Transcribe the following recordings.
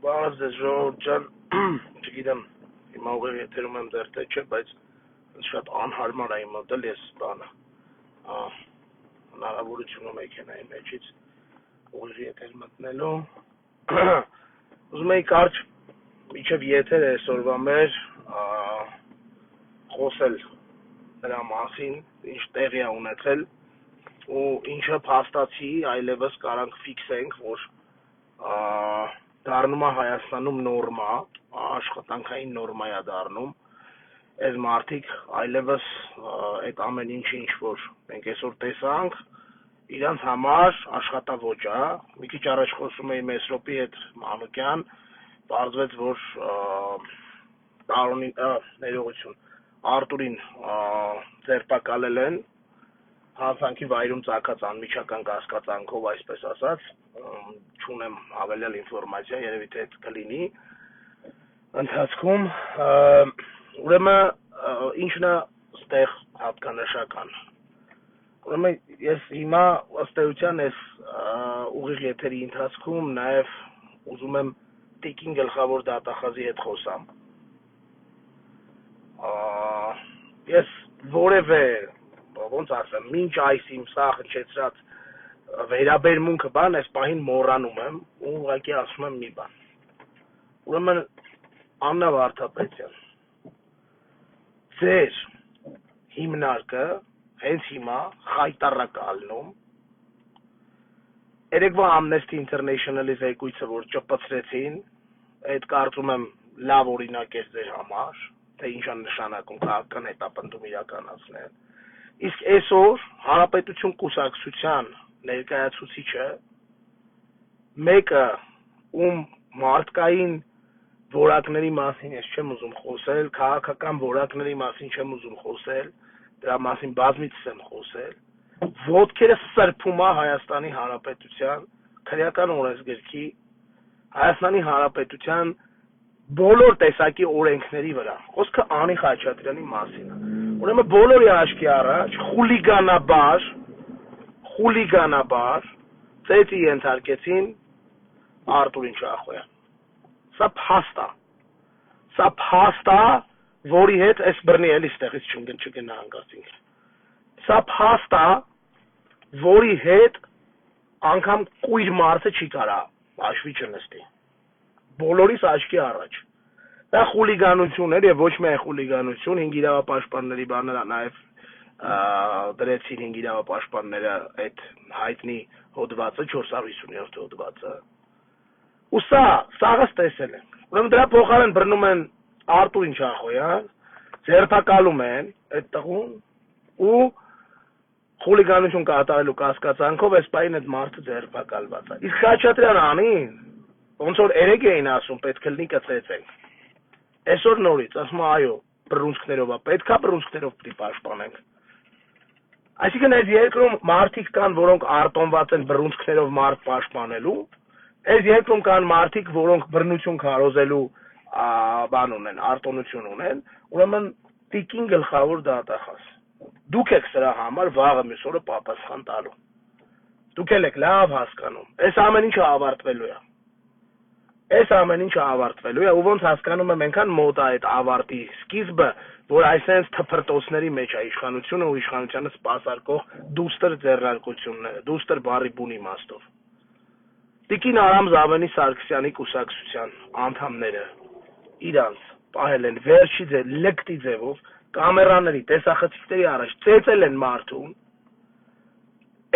Բարև ձեզ ժողովուրդ ջան, չգիտեմ, հիմա ուղիղ եթերում եմ դեռ թե չէ, բայց շատ անհարմար է իմ մոտ ես բանը, հնարավորությունը մեքենայի մեջից ուղիղ եթեր մտնելու, ուզում էի կարճ մինչև եթեր այսօրվա մեր խոսել նրա մասին, ինչ տեղի է ունեցել ու ինչը փաստացի այլևս կարանք ֆիքսենք, որ դառնում է Հայաստանում նորմա, աշխատանքային նորմա է դառնում, այս մարդիկ այլևս այդ ամեն ինչը ինչ որ մենք այսօր տեսանք, իրանց համար աշխատավոճ է, մի քիչ առաջ խոսում էի Մեսրոպի հետ Մանուկյան, պարզվեց, որ ներողություն, Արտուրին ձերբակալել են, հանցանքի վայրում ծագած անմիջական կասկածանքով, այսպես ասած, չունեմ հավելյալ ինֆորմացիա, երևի թե այդ կլինի ընթացքում, ուրեմն ինչն է ստեղ հատկանշական, ուրեմն ես հիմա ըստ էության այս ուղիղ եթերի ընթացքում նաև ուզում եմ տիկին գլխավոր դատախազի հետ խոսամ, ես որևէ ոնց ասեմ, մինչ այս իմ սա հնչեցրած վերաբերմունքը բան, այս պահին մոռանում եմ ու ուղղակի ասում եմ մի բան։ Ուրեմն Աննա Վարդապետյան, ձեր հիմնարկը հենց հիմա խայտառակ ալնում, երեկվա Amnesty International-ի զեկույցը, որ ճպցրեցին, այդ կարծում եմ լավ օրինակ էր ձեր համար, թե ինչ է նշանակում քաղաքական հետապնդում իրականացնել։ Իսկ այսօր Հանրապետություն կուսակցության ներկայացուցիչը մեկը ում մարդկային որակների մասին ես չեմ ուզում խոսել, քաղաքական որակների մասին չեմ ուզում խոսել, դրա մասին բազմիցս եմ խոսել, ոտքերը սրբում է Հայաստանի Հանրապետության քրեական օրենսգրքի, Հայաստանի Հանրապետության բոլոր տեսակի օրենքների վրա, խոսքը Անի Խաչատրյանի մասին է, ուրեմն բոլորի աչքի առաջ խուլիգանաբար ծեծի ենթարկեցին Արտուրին Շախոյան, սա փաստ է, որի հետ այս բռնի էլի ստեղից չգնահանգացինք, սա փաստ է, որի հետ անգամ կույր մարդը չի կարա հաշվի չնստի, բոլորիս աչքի առաջ, դա խուլիգանություն էր և ոչ միայն խուլիգանություն, 5 իրավապաշտպանների բանը նաև դրեցին 5 իրավապաշտպանները այդ հայտնի հոդվածը, 450-րդ հոդվածը, ու սաղս տեսել ենք, ուրեմն դրա փոխարեն բռնում են Արտուրին Շախոյան, ձերբակալում են այդ տղուն ու խուլիգանություն կատարելու կասկածանքով այս պահին այդ մարդը ձերբակալված է։ Իսկ Խաչատրյան Անին, ոնց որ երեկ էին ասում, պետք է լինի կծեծենք։ Այսօր նորից ասում է այո, բռունցքներով է, պետքա բռունցքներով պիտի պաշտպանենք։ Այսինքն այս երկրում մարդիկ կան, որոնք արտոնված են բռունցքներով մարդ պաշտպանելու, այս երկրում կան մարդիկ, որոնք բռնություն քարոզելու բան ունեն, արտոնություն ունեն, ուրեմն տիկին գլխավոր դատախազ։ Դուք եք սրա համար վաղը մյուս օրը պատասխան տալու։ Դուք եք լավ հասկանում։ Այս ամեն ինչը ավարտվելու է։ Ու ոնց հասկանում եմ, այնքան մոտ է այդ ավարտի սկիզբը, որ այսենց թփրտոցների մեջ է իշխանությունը ու իշխանությանը սպասարկող դուստր ձեռնարկությունները, դուստր բառի բուն իմաստով։ Տիկին Արամ Զավենի Սարգսյանի կուսակցության անդամները իրանց պահել են վերջի լկտի ձևով, կամերաների, տեսախցիկների առաջ ծեծել են մարդուն,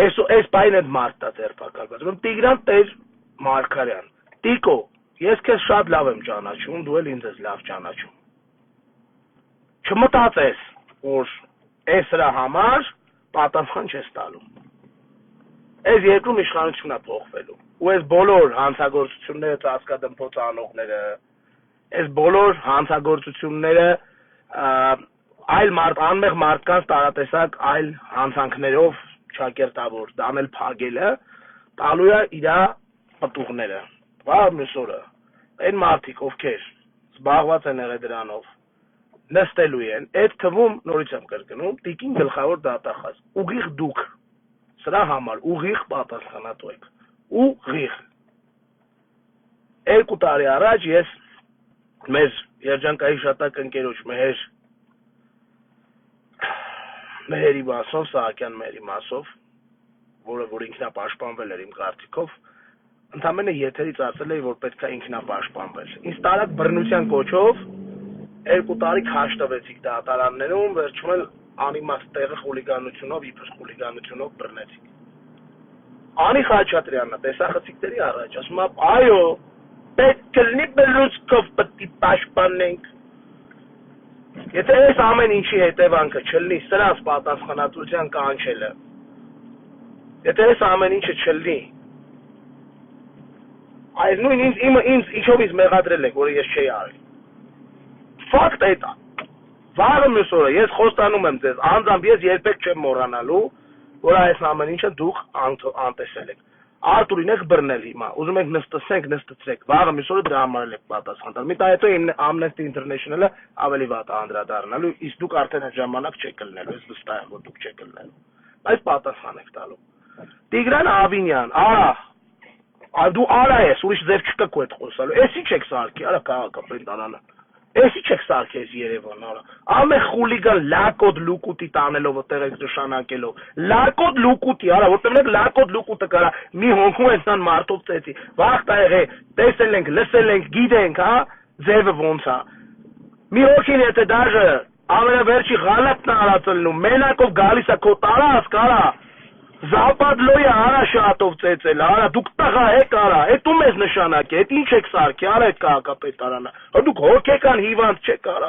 այս պահին այդ մարդն է ձերբակալված։ Տիգրան Տեր Մարգարյան, Տիկո, ես քեզ շատ լավ եմ ճանաչում, դու էլ ինձ ես լավ ճանաչում։ Չմտածես, որ այս սրա համար պատասխան չես տալու։ Այս երկրում իշխանությունն է փոխվելու։ Ու այս բոլոր հանցագործությունները ծածկադմփոց անողները, այս բոլոր հանցագործությունները անմեղ մարդկանց տարատեսակ այլ հանցանքներով չակերտավոր դանել փագելը տալու է իր պտուղները։ Վաղ մյուս օրը այն մարդիկ, ովքեր զբաղված են եղել դրանով, նստելու են, այդ թվում նորից եմ կրկնում, տիկին գլխավոր դատախազ, ուղիղ դուք, սրա համար ուղիղ պատասխանատու եք, ուղիղ։ 2 տարի առաջ ես մեր երջանկայի շատակ ընկերոջ Մեհերի մասով, Սահակյան Մեհերի մասով, որ ինքնապաշտպանվել էր իմ կարծիքով, ընդամենը եթերից ասել էի, որ պետք է ինքնապաշտպանվել։ Ինձ տարած բռնության կոչով 2 տարի քաշ տվեցիք դատարաններում, վերջում էլ անիմաստ տեղը խուլիգանությունով, իբր խուլիգանությունով բռնեցիք։ Անի Խաչատրյանը տեսախցիկների առաջ ասում է, այո, պետք կլինի բռնուցքով պետք է պաշտպանենք։ Եթե այս ամեն ինչի հետևանքը չլինի սրանց պատասխանատվության կանչելը, եթե այս ամեն ինչը չլինի, այս նույն ինձ ինչով ինձ մեղադրել եք, որը ես չէի արել։ Ֆակտ է դա։ Վաղը մյուս օրը ես խոստանում եմ ձեզ, անձամբ ես երբեք չեմ մոռանալու, որ այս ամեն ինչը դուք անտեսել եք։ Արտուրին եք բռնել հիմա, ուզում եք նստեցեք, վաղը մյուս օրը դրա համար եք պատասխան տալ։ Մի տա հետո Amnesty International-ը ավելի վատ է անդրադառնալու, իսկ դուք արդեն այդ ժամանակ չեք կլնելու, ես վստահ եմ, որ դուք չեք կլնելու։ Բայց պատասխան եք տալու։ Տիգրան Ավինյան, դու արա ես, ուրիշ ձև չկա քո հետ խոսալու։ Էսի չեք սարքի, արա քաղաքապետարանը։ Էսի չեք սարքես Երևան, արա։ Ամե խուլիգան լակոտ լուկուտի տանելով այդտեղ եք նշանակելով։ Լակոտ լուկուտի, արա, որտեղ մենք լակոտ լուկուտը կարա մի հոնքում էնցան մարդով ծեցի։ Վաղ տայղե, տեսել ենք, լսել ենք, գիտենք, հա, ձևը ոնց է։ Մի հոգին եթե դաժը ամենավերջի ղալատն արածելնում, մենակով գալիս է քո տարածք, արա։ Զապադլոյը արա շատով ծեցել, արա, դուք տղա եք, արա, էդ ու մեզ նշանակ է, էդ ինչ եք սարքի, արա էդ քաղաքապետարանը, դուք հոգեկան հիվանդ չեք, արա,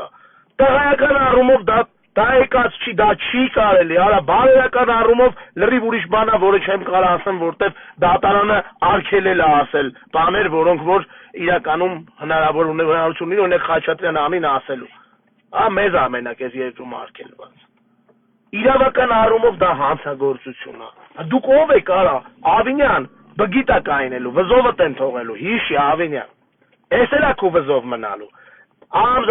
տղայական առումով դա եկած չի, դա չի կարելի, արա, բարոյական առումով լրիվ ուրիշ բանա, որը չեմ կարա ասեմ, որտեվ դատարանը արգելել է ասել, բաներ, որոնք որ իրականում հնարավորություն ունի, օրինակ Խաչատրյանը ամին ասելու, մեզ ամենակ ես երկրում արգելված։ Իրավական առումով դա հանցագործություն է։ Դուք ով եք, արա, Ավինյան, բգիտա կայնելու, վզովդ են թողելու, հիշի Ավինյան։ Էս էլ է քո վզով մնալու։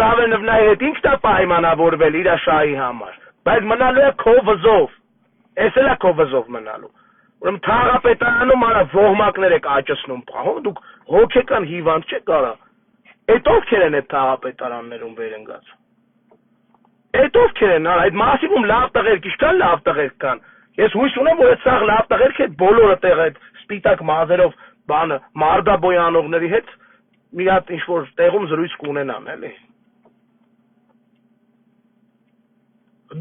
Զավենովնայի հետ ինքն է պայմանավորվել իր շահի համար, բայց մնալու է քո վզով։ Էս էլ է քո վզով մնալու։ Ուրեմն թաղապետարանում արա ոհմակներ եք աճեցնում, դուք հոգեկան հիվանդ չեք, արա։ Էդ ովքեր են այդ թաղապետարաններում վերընկած։ Այդ ովքեր են, այդ մասիվում լավ տղերք, իշքան լավ տղերք կան։ Ես հույս ունեմ, որ այդ սաղ լավ տղերք հետ բոլորը տեղ այդ սպիտակ մազերով բանը մարդաբոյանողների հետ մի հատ ինչ-որ տեղում զրույց կունենան, էլի։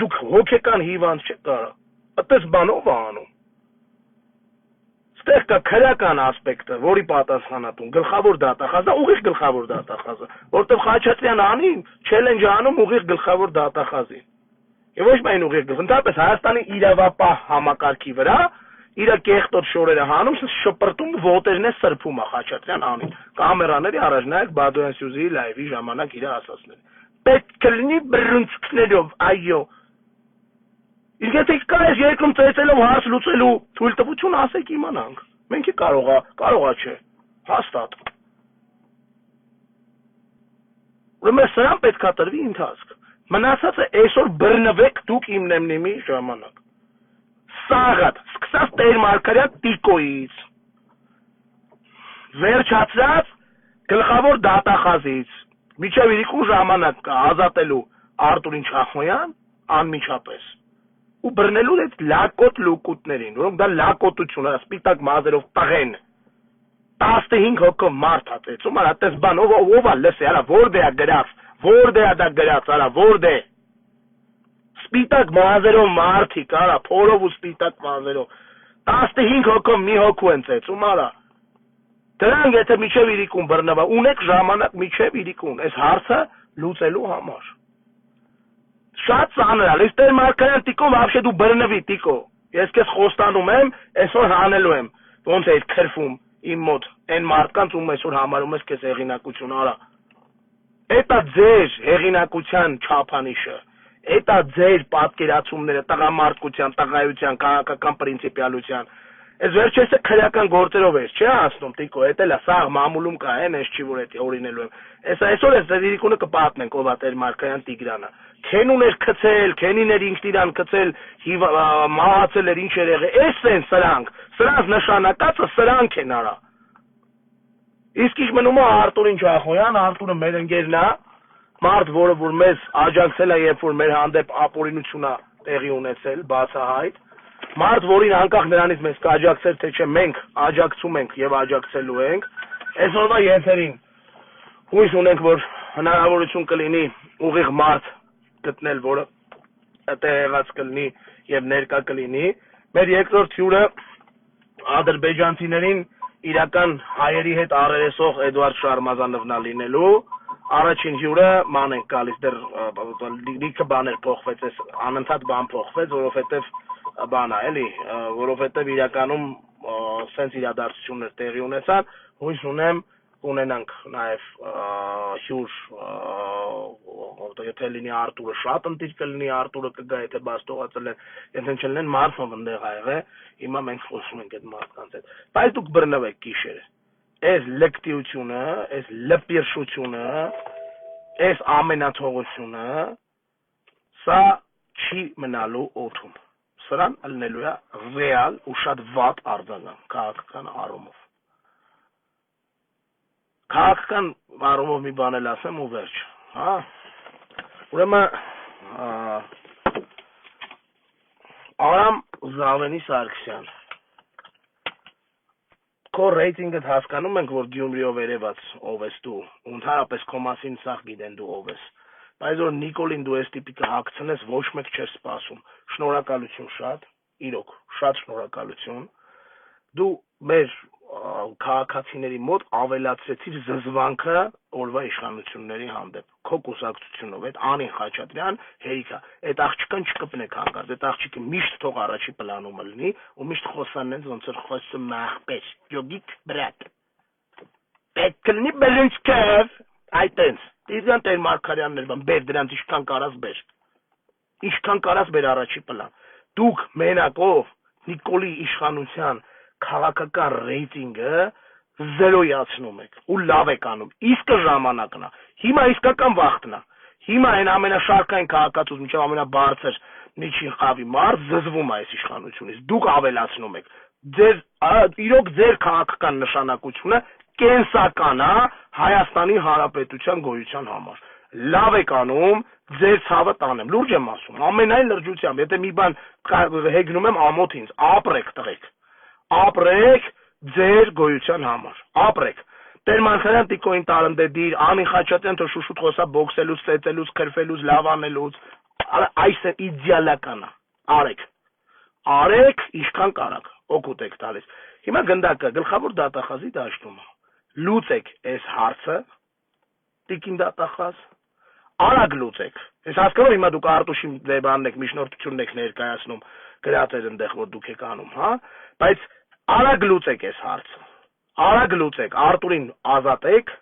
Դուք հոգեկան հիվանդ չեք կարա, այդպես բանով է անում։ Ստեղ կա քրական ասպեկտը, որի պատասխանատուն, գլխավոր դատախազը, ուղիղ գլխավոր դատախազը, որտեղ Խաչատրյանը անի չելենջ անում ուղիղ գլխավոր դատախազին։ Եվ ոչ միայն ուղիղ գլխավոր, ընդհանրապես Հայաստանի իրավապահ համակարգի վրա իր կեղտոտ շորերը հանում, շպրտում ոտերն է սրբում է Խաչատրյան անին։ Կամերաների առաջ նայեք Բադոյան Սյուզիի լայվի ժամանակ իր ասածները։ Պետք կլինի բռնցքներով, այո։ Իսկ եթե կա այս երկրում ծեծելով հարց լուծելու թույլտվություն, ասեք իմանանք։ Մենք կարողա չէ, հաստատ։ Ուրեմն սրան պետք է տրվի ընթացք։ Մնացածը այսօր բռնվեք դուք իմ նեմնիմի ժամանակ։ Սաղատ, սկսած Տեր Մարգարյան Տիկոյից, վերջացած գլխավոր դատախազից, միջև իրիկու ժամանակ կա ազատելու Արտուրին Չախոյան անմիջապես։ Ու բռնելու այդ լակոտ լուկուտներին, որոնք դա լակոտություն է, սպիտակ մազերով տղեն 15 հոգով մարդ հատեցում, արա տես բան, ով է լսի, արա որդ է գրած, որդ է դա գրած, արա որդ է սպիտակ մազերով մարդիկ, արա փորով ու սպիտակ մազերով 15 հոգով մի հոգու են ծեցում, արա դրանք եթե միջև իրիկուն բռնվա, ունեք ժամանակ միջև իրիկուն, այս հարցը լուծելու համար։ Շատ ծանր է, ես Տեր Մարգարյան Տիկո, вообще դու բռնվի Տիկո, ես քեզ խոստանում եմ, այսօր հանելու եմ, ոնց է քրֆում իմ մոտ, այն մարդկանց ում այսօր համարում ես քեզ հեղինակություն, արա։ Էտա ձեր հեղինակության չափանիշը, էտա ձեր պատկերացումները տղամարդկության, տղայության, քաղաքական պրինցիպիալության։ Այս վերջերս քրեական գործերով ես, չէ՞ ասնում Տիկո, էդ էլ է, սաղ մամուլում կա, այս չի որ էդ օրինելու եմ։ Այս այսօր ես դերիկունը կպատնենք, ով է Տեր Մարգարյան Տիգրանը։ Քենուներ քցել, քենիներ ինքն իրան քցել, մահացել էր ինչ էր եղել, էս են սրանք նշանակածը սրանք են արա։ Իսկ ինչ մնում է Արտուրին Չախոյան, Արտուրը մեր ընկերն է, մարդ, որը որ մեզ աջակցել է, երբ որ մեր հանդեպ ապօրինություն է տեղի ունեցել, բացահայտ, մարդ, որին անկախ նրանից մեզ կաջակցել, թե չէ մենք աջակցում ենք եւ աջակցելու ենք, այսօրվա եթերին հույս ունենք, որ հնարավորություն կլինի ուղիղ մարդ գտնել, որը տեղեղած կլինի եւ ներկա կլինի։ Մեր երկրորդ հյուրը ադրբեջանցիներին իրական հայերի հետ առերեսող Էդուարդ Շարմազանովն է լինելու։ Առաջին հյուրը ման ենք գալիս, դեռ լիքը բաներ փոխվեց, անընդհատ բան փոխվեց, որովհետև բան է, էլի, որովհետև իրականում սենց իրադարձություններ տեղի ունեցան, հույս ունեմ ունենանք նաև հյուր, եթե լինի Արտուրը շատ ընտիր կլինի, Արտուրը կգա, եթե բաստողացել են, եթե չլինեն Մարսով ընդեղ ա եղե, հիմա մենք խոսում ենք այդ մարդկանց հետ, բայց դուք բռնվեք գիշերը, այս լկտիությունը, այս լպիրշությունը, այս ամենաթողությունը, սա չի մնալու օդում, սրան ելնելու է ռեալ ու շատ վատ արձագանք քաղաքական առումով։ Քաղաքական առումով մի բան էլ ասեմ ու վերջ, հա, ուրեմն Արամ Զավենի Սարգսյան, քո ռեյտինգդ հասկանում ենք, որ Գյումրիով երևաց ով ես դու, ընդհանրապես քո մասին սաղ գիտեն դու ով ես, բայց որ Նիկոլին դու ես տիպիկը հագցնես, ոչ մեկ չես սպասում, շնորհակալություն շատ, իրոք, շատ շնորհակալություն, դու մեր քաղաքացիների մոտ ավելացրեցիր զզվանքը օրվա իշխանությունների հանդեպ, քո կուսակցությունով, այդ Անին Խաչատրյան հերիքա, այդ աղջիկան չկպնեք հանկարծ, այդ աղջիկը միշտ թող առաջի պլանում լինի ու միշտ խոսանենց ոնց որ խոսում աղբեր, յոգիկ բրատ, պետք կլինի բլնցքև, այտենց, դիզան տեր Մարգարյաններ բան, բեր դրանց ինչքան կարաս բեր, ինչքան կարաս բեր առաջի պլան, դուք մենակով Նիկոլի իշխանության քաղաքական ռեյտինգը զերոյացնում եք ու լավ եք անում, իսկ ժամանակն է, հիմա իսկական վախտն է, հիմա այն ամենաշարքային քաղաքացուց մինչև ամենաբարձր միջին խավի մարդ զզվում է այս իշխանությունից, դուք ավելացնում եք, իրոք ձեր քաղաքական նշանակությունը կենսական է Հայաստանի Հանրապետության գոյության համար, լավ եք անում, ձեր ցավը տանեմ, լուրջ եմ ասում, ամենայն լրջությամբ, եթե մի բան հեգնում եմ ամոթ ինձ, ապրեք տղեկ, ապրեք ձեր գոյության համար, ապրեք, Տեր Մանխարյան Տիկոին տարնդեդիր, Անին Խաչատրյան թող շուշուտ խոսա բոքսելուց, ծեծելուց, քրֆելուց, լավ անելուց, այս է իդեալական է, արեք, ինչքան կարաք, օգուտ եք տալիս, հիմա գնդակը, գլխավոր դատախազի դաշտում է, լուծեք այս հարցը, տիկին դատախազ, արագ լուծեք, ես հասկանում հիմա դուք Արտուշի դեբանն եք, միջնորդությունն եք ներկայացնում, գրածեր ընդեղ, որ դուք եք անում, հա, բայց արագ լուծեք այս հարցը, արագ լուծեք, Արտուրին ազատեք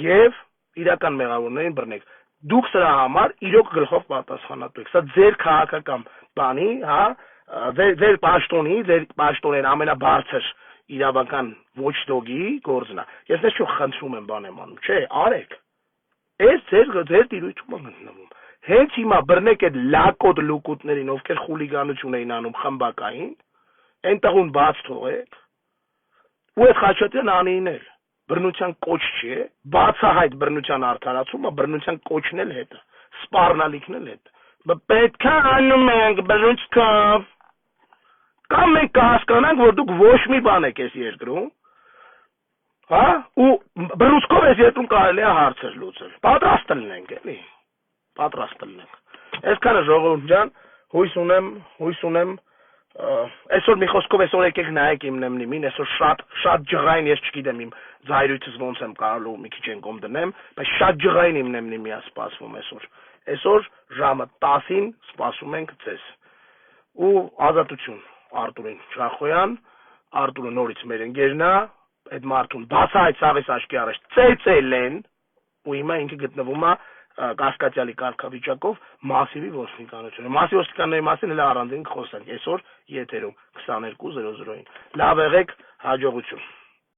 և իրական մեղավորներին բռնեք, դուք սրա համար իրոք գլխով պատասխանատու եք, սա ձեր քաղաքական բանի, հա, ձեր պաշտոնեն ամենաբարձր իրավական watchdog-ի գործն է, ես դες չու խնդրում եմ բան եմ անում, չէ, արեք, այս ձեր տիրույթում է գտնվում, հենց հիմա բռնեք այդ լակոտ լուկուտներին, ովքեր խուլիգանություն էին անում խմբակային, այն տղուն բաց թողեք, ու այդ Խաչատրյան Անին էլ, բռնության կոչ չի, բացահայտ բռնության արդարացումը, բռնության կոչն էլ հետը, սպառնալիքն էլ հետը, պետք է անում ենք բռնությամբ, կամ մենք կհասկանանք, որ դուք ոչ մի բան եք այս երկրում, հա, ու բռնուցքով այս երկրում կարելի է հարցեր լուծել, պատրաստ լինենք, էլի, պատրաստ լինենք, այսքանը ժողովուրդ ջան, հույս ունեմ, այսօր մի խոսքով այսօր եկեք նայեք իմ նեմնիմին, այսօր շատ ջղային, ես չգիտեմ իմ զայրույթս ոնց եմ կարելու մի քիչ ենկոմ դնեմ, բայց շատ ջղային իմ նեմնիմի է սպասվում այսօր ժամը 10-ին սպասում ենք ձեզ, ու ազատություն Արտուրին Չախոյան, Արտուրը նորից մեր ընկերն է, այդ մարդուն բացահայտ ցավես աչքի առաջ ծեծել են, ու հիմա ինքը գտնվում է կասկածյալի կարգավիճակով մասիվի ոստիկանությունը, մասիվ ոստիկանների մասին էլ առանձին խոսենք, այսօր եթերում 22:00-ին, լավ եղեք, հաջողություն։